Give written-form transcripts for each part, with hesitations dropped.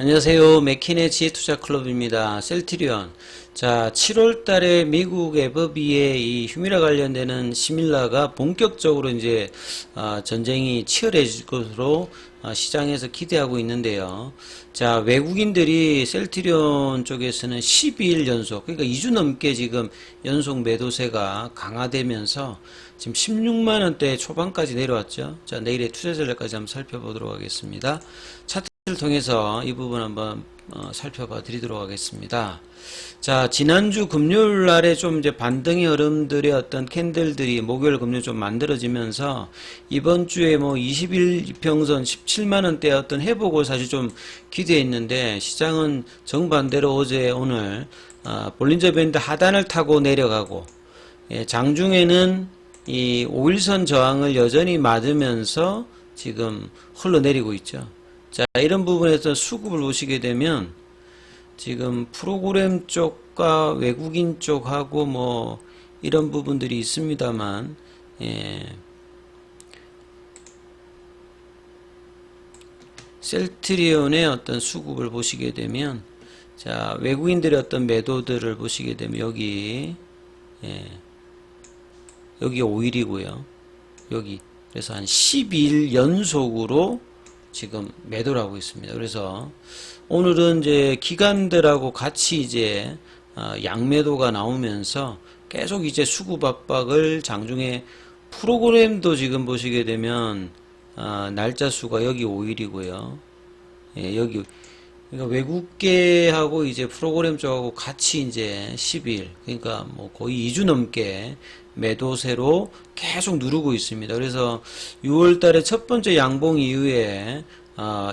안녕하세요. 맥킨의 지혜투자클럽입니다. 셀트리온. 자, 7월 달에 미국 FOMC의 이 휴미라 관련되는 시밀라가 본격적으로 이제 전쟁이 치열해질 것으로 시장에서 기대하고 있는데요. 자, 외국인들이 셀트리온 쪽에서는 12일 연속, 그러니까 2주 넘게 지금 연속 매도세가 강화되면서 지금 16만원대 초반까지 내려왔죠. 자, 내일의 투자 전략까지 한번 살펴보도록 하겠습니다. 차트를 통해서 이 부분 한번 살펴봐 드리도록 하겠습니다. 자, 지난주 금요일 날에 좀 이제 반등의 흐름들의 어떤 캔들들이 목요일 금요일 좀 만들어지면서 이번 주에 뭐 20일 이평선 17만원대 어떤 회복을 사실 좀 기대했는데 시장은 정반대로 어제 오늘 볼린저 밴드 하단을 타고 내려가고, 장중에는 이 5일선 저항을 여전히 맞으면서 지금 흘러내리고 있죠. 자, 이런 부분에서 수급을 보시게 되면 지금 프로그램 쪽과 외국인 쪽하고 뭐 이런 부분들이 있습니다만, 셀트리온의 어떤 수급을 보시게 되면, 자, 외국인들의 어떤 매도들을 보시게 되면 여기, 여기 5일이고요. 여기 그래서 한 12일 연속으로 지금 매도를 하고 있습니다. 그래서 오늘은 이제 기관들하고 같이 이제 양매도가 나오면서 계속 이제 수급 압박을 장중에 프로그램도 지금 보시게 되면 날짜 수가 여기 5일이고요. 여기 그러니까 외국계하고 이제 프로그램 쪽하고 같이 이제 10일, 그러니까 뭐 거의 2주 넘게 매도세로 계속 누르고 있습니다. 그래서 6월 달에 첫 번째 양봉 이후에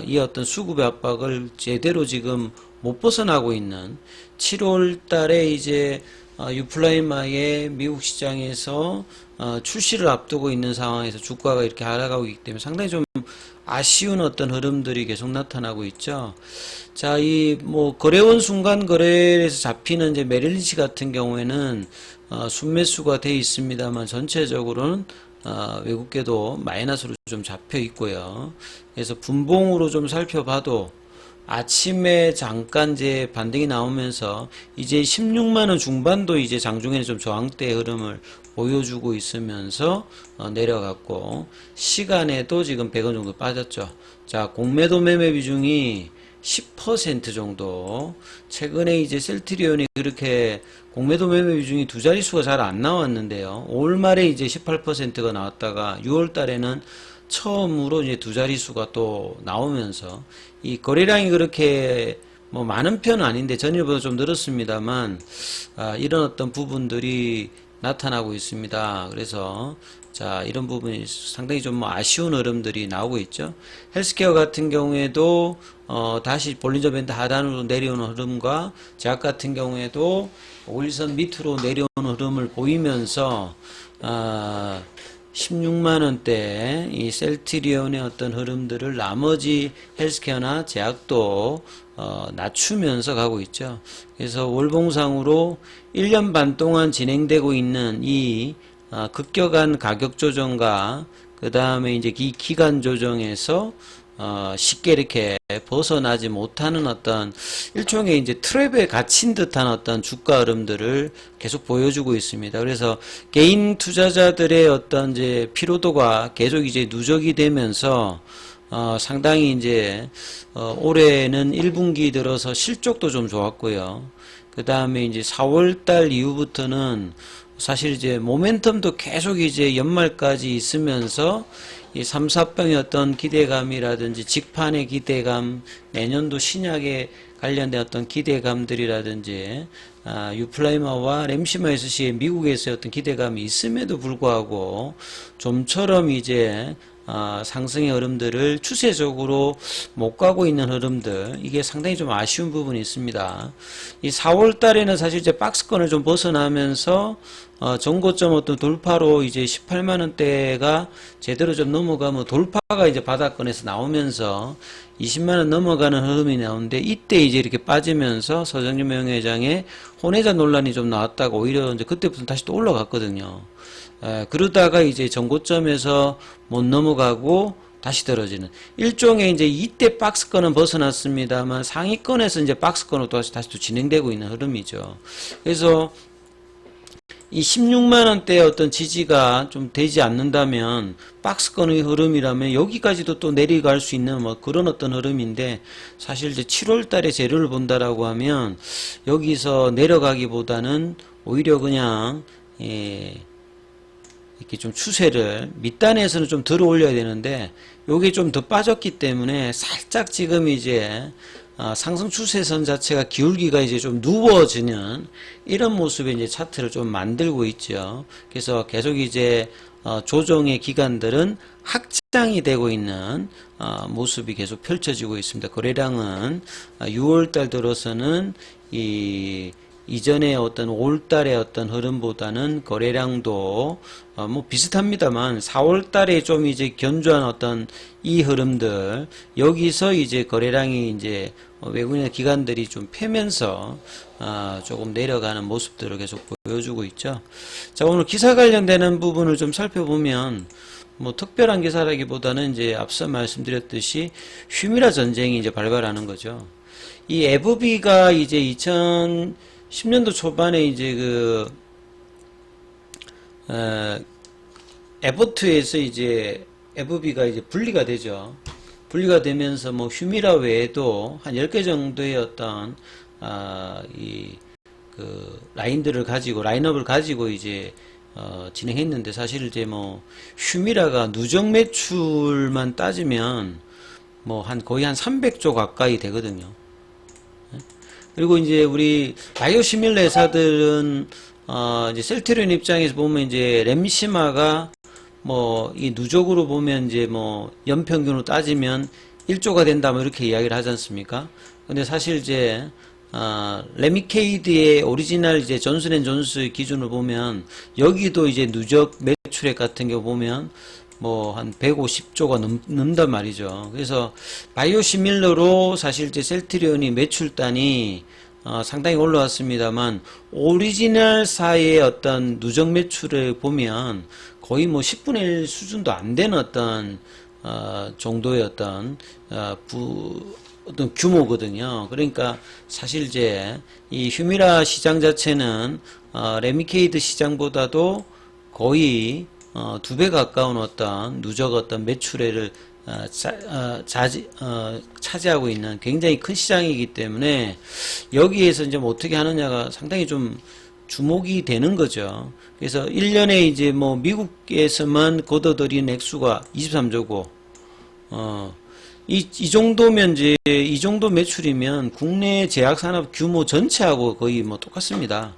이 어떤 수급의 압박을 제대로 지금 못 벗어나고 있는 7월 달에 이제 유플라이마의 미국 시장에서 출시를 앞두고 있는 상황에서 주가가 이렇게 하락하고 있기 때문에 상당히 좀 아쉬운 어떤 흐름들이 계속 나타나고 있죠. 자, 이 뭐 거래원 순간 거래에서 잡히는 이제 메릴린치 같은 경우에는 순매수가 돼 있습니다만 전체적으로는 외국계도 마이너스로 좀 잡혀 있고요. 그래서 분봉으로 좀 살펴봐도 아침에 잠깐 이제 반등이 나오면서 이제 16만원 중반도 이제 장중에는 좀 저항대 흐름을 보여주고 있으면서 내려갔고, 시간에도 지금 100원 정도 빠졌죠. 자, 공매도 매매 비중이 10% 정도. 최근에 이제 셀트리온이 그렇게 공매도 매매 비중이 두 자릿수가 잘 안 나왔는데요. 5월 말에 이제 18%가 나왔다가 6월 달에는 처음으로 이제 두 자릿수가 또 나오면서 이 거래량이 그렇게 뭐 많은 편은 아닌데 전일보다 좀 늘었습니다만 이런 어떤 부분들이 나타나고 있습니다. 그래서 자, 이런 부분이 상당히 좀 뭐 아쉬운 흐름들이 나오고 있죠. 헬스케어 같은 경우에도 다시 볼린저 밴드 하단으로 내려오는 흐름과 제약 같은 경우에도 5일선 밑으로 내려오는 흐름을 보이면서 16만원대 이 셀트리온의 어떤 흐름들을 나머지 헬스케어나 제약도 낮추면서 가고 있죠. 그래서 월봉상으로 1년 반 동안 진행되고 있는 이 급격한 가격 조정과 그 다음에 이제 이 기간 조정에서 쉽게 이렇게 벗어나지 못하는 어떤 일종의 이제 트랩에 갇힌 듯한 어떤 주가 흐름들을 계속 보여주고 있습니다. 그래서 개인 투자자들의 어떤 이제 피로도가 계속 이제 누적이 되면서 상당히 이제 올해는 1분기 들어서 실적도 좀 좋았고요. 그 다음에 이제 4월달 이후부터는 사실 이제 모멘텀도 계속 이제 연말까지 있으면서 이 3, 4병의 어떤 기대감이라든지 직판의 기대감, 내년도 신약에 관련된 어떤 기대감들이라든지 유플라이마와 램시마 SC의 미국에서의 어떤 기대감이 있음에도 불구하고 좀처럼 이제 상승의 흐름들을 추세적으로 못 가고 있는 흐름들, 이게 상당히 좀 아쉬운 부분이 있습니다. 이 4월 달에는 사실 이제 박스권을 좀 벗어나면서 전고점 어떤 돌파로 이제 18만원대가 제대로 좀 넘어가면 돌파가 이제 바닥권에서 나오면서 20만원 넘어가는 흐름이 나오는데, 이때 이제 이렇게 빠지면서 서정진 명예회장의 혼외자 논란이 좀 나왔다가 오히려 이제 그때부터 다시 또 올라갔거든요. 그러다가 이제 전고점에서 못 넘어가고 다시 떨어지는 일종의 이제 이때 박스권은 벗어났습니다만 상위권에서 이제 박스권으로 다시 또 진행되고 있는 흐름이죠. 그래서 이 16만원대 어떤 지지가 좀 되지 않는다면 박스권의 흐름이라면 여기까지도 또 내려갈 수 있는 뭐 그런 어떤 흐름인데, 사실 이제 7월 달에 재료를 본다라고 하면 여기서 내려가기보다는 오히려 그냥 이렇게 좀 추세를 밑단에서는 좀 들어 올려야 되는데 요게 좀 더 빠졌기 때문에 살짝 지금 이제 상승 추세선 자체가 기울기가 이제 좀 누워지는 이런 모습의 이제 차트를 좀 만들고 있죠. 그래서 계속 이제 조정의 기간들은 확장이 되고 있는 모습이 계속 펼쳐지고 있습니다. 거래량은 6월달 들어서는 이전에 어떤 5월달의 어떤 흐름보다는 거래량도 뭐 비슷합니다만 4월달에 좀 이제 견조한 어떤 이 흐름들, 여기서 이제 거래량이 이제 외국인의 기관들이 좀 패면서 조금 내려가는 모습들을 계속 보여주고 있죠. 자, 오늘 기사 관련되는 부분을 좀 살펴보면 뭐 특별한 기사라기보다는 이제 앞서 말씀드렸듯이 휴미라 전쟁이 이제 발발하는 거죠. 이 FB가 이제 2010년도 초반에 이제 에버트에서 이제 FB가 이제 분리가 되죠. 분리가 되면서 뭐 휴미라 외에도 한 10개 정도의 어떤 라인들을 가지고 라인업을 가지고 이제 진행했는데, 사실 이제 뭐 휴미라가 누적 매출만 따지면 뭐 거의 한 300조 가까이 되거든요. 그리고 이제 우리 바이오 시밀러 회사들은 이제 셀트리온 입장에서 보면 이제 램시마가 뭐 이 누적으로 보면 이제 뭐 연평균으로 따지면 1조가 된다 뭐 이렇게 이야기를 하지 않습니까? 근데 사실 이제 레미케이드의 오리지널 이제 존슨앤존스 기준으로 보면 여기도 이제 누적 매출액 같은 경우 보면 뭐 한 150조가 넘는단 말이죠. 그래서 바이오 시밀러로 사실 이제 셀트리온이 매출단이 상당히 올라왔습니다만 오리지널사의 어떤 누적 매출을 보면 거의 뭐 10분의 1 수준도 안 되는 어떤 정도의 어떤 규모거든요. 그러니까 사실 이제 이 휴미라 시장 자체는 레미케이드 시장보다도 거의 2배 가까운 어떤 누적 어떤 매출액을 차지하고 있는 굉장히 큰 시장이기 때문에 여기에서 이제 뭐 어떻게 하느냐가 상당히 좀 주목이 되는 거죠. 그래서 1년에 이제 뭐 미국에서만 걷어들인 액수가 23조고, 이 정도면 이제 이 정도 매출이면 국내 제약산업 규모 전체하고 거의 뭐 똑같습니다.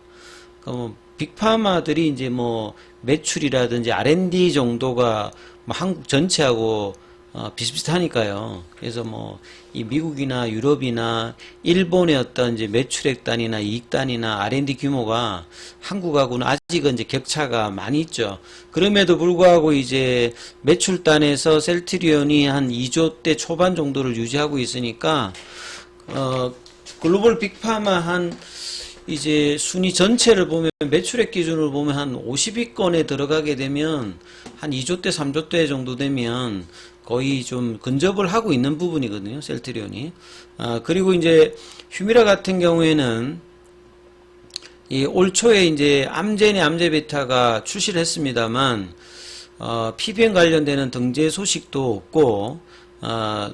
그러니까 뭐 빅파마들이 이제 뭐 매출이라든지 R&D 정도가 뭐 한국 전체하고 비슷비슷하니까요. 그래서 뭐 이 미국이나 유럽이나 일본의 어떤 이제 매출액 단위나 이익 단위나 R&D 규모가 한국하고는 아직은 이제 격차가 많이 있죠. 그럼에도 불구하고 이제 매출 단에서 셀트리온이 한 2조대 초반 정도를 유지하고 있으니까 글로벌 빅파마 한 이제 순위 전체를 보면 매출액 기준으로 보면 한 50위권에 들어가게 되면 한 2조대 3조대 정도 되면 거의 좀 근접을 하고 있는 부분이거든요, 셀트리온이. 그리고 이제 휴미라 같은 경우에는 이 올 초에 이제 암제니 암제베타가 출시를 했습니다만 PBM 관련되는 등재 소식도 없고,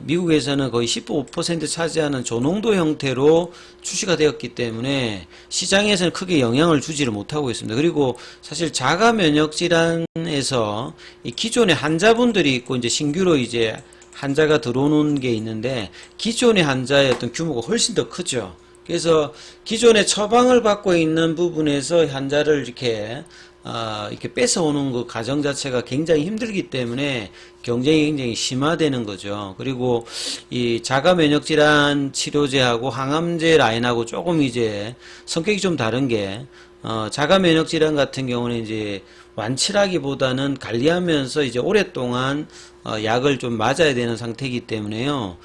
미국에서는 거의 15% 차지하는 저농도 형태로 출시가 되었기 때문에 시장에서는 크게 영향을 주지를 못하고 있습니다. 그리고 사실 자가 면역 질환에서 이 기존의 환자분들이 있고 이제 신규로 이제 환자가 들어오는 게 있는데 기존의 환자의 어떤 규모가 훨씬 더 크죠. 그래서 기존에 처방을 받고 있는 부분에서 환자를 이렇게 뺏어오는 그 과정 자체가 굉장히 힘들기 때문에 경쟁이 굉장히 심화되는 거죠. 그리고 이 자가 면역 질환 치료제하고 항암제 라인하고 조금 이제 성격이 좀 다른 게, 자가 면역 질환 같은 경우는 이제 완치라기보다는 관리하면서 이제 오랫동안 약을 좀 맞아야 되는 상태이기 때문에요.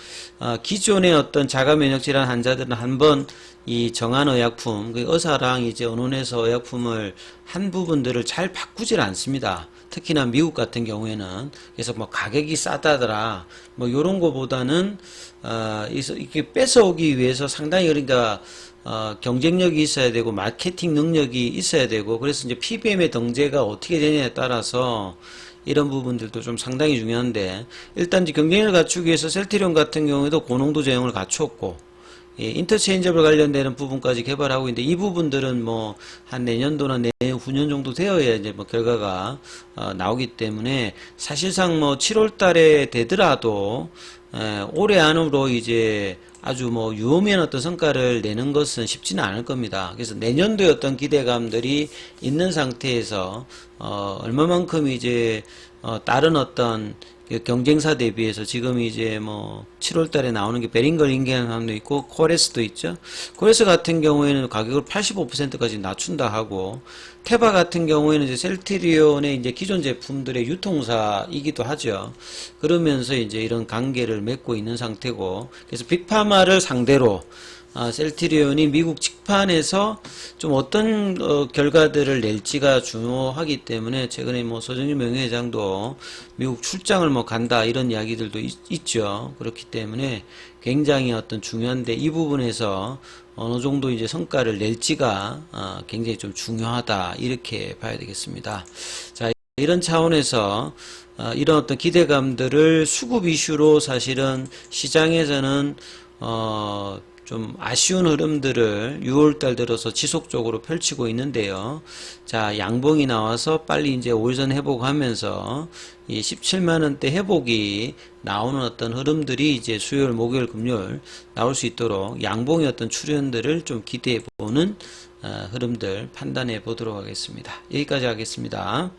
기존의 어떤 자가 면역 질환 환자들은 한번 이 정한의약품, 그 의사랑 이제 의논해서 의약품을 한 부분들을 잘 바꾸질 않습니다. 특히나 미국 같은 경우에는. 그래서 뭐 가격이 싸다더라 뭐 요런 거보다는 이렇게 뺏어오기 위해서 상당히, 그러니까 경쟁력이 있어야 되고 마케팅 능력이 있어야 되고, 그래서 이제 PBM의 등재가 어떻게 되냐에 따라서 이런 부분들도 좀 상당히 중요한데, 일단 이제 경쟁력을 갖추기 위해서 셀트리온 같은 경우에도 고농도 제형을 갖추었고, 인터체인저블 관련되는 부분까지 개발하고 있는데, 이 부분들은 뭐 한 내년도나 내년 후년 정도 되어야 이제 뭐 결과가 나오기 때문에, 사실상 뭐 7월 달에 되더라도 올해 안으로 이제 아주 뭐 유의미한 어떤 성과를 내는 것은 쉽지는 않을 겁니다. 그래서 내년도에 어떤 기대감들이 있는 상태에서 얼마만큼 이제 다른 어떤 경쟁사 대비해서 지금 이제 뭐 7월 달에 나오는 게 베링걸 인계함도 있고 코레스도 있죠. 코레스 같은 경우에는 가격을 85%까지 낮춘다 하고, 테바 같은 경우에는 이제 셀트리온의 이제 기존 제품들의 유통사이기도 하죠. 그러면서 이제 이런 관계를 맺고 있는 상태고, 그래서 빅파마를 상대로 셀트리온이 미국 직판에서 좀 어떤 결과들을 낼지가 중요하기 때문에, 최근에 뭐 서정유 명예회장도 미국 출장을 뭐 간다 이런 이야기들도 있죠. 그렇기 때문에 굉장히 어떤 중요한데, 이 부분에서 어느 정도 이제 성과를 낼지가 굉장히 좀 중요하다 이렇게 봐야 되겠습니다. 자, 이런 차원에서 이런 어떤 기대감들을 수급 이슈로 사실은 시장에서는 좀 아쉬운 흐름들을 6월달 들어서 지속적으로 펼치고 있는데요. 자, 양봉이 나와서 빨리 이제 5일선 회복하면서 이 17만원대 회복이 나오는 어떤 흐름들이 이제 수요일, 목요일, 금요일 나올 수 있도록 양봉의 어떤 출현들을 좀 기대해 보는 흐름들 판단해 보도록 하겠습니다. 여기까지 하겠습니다.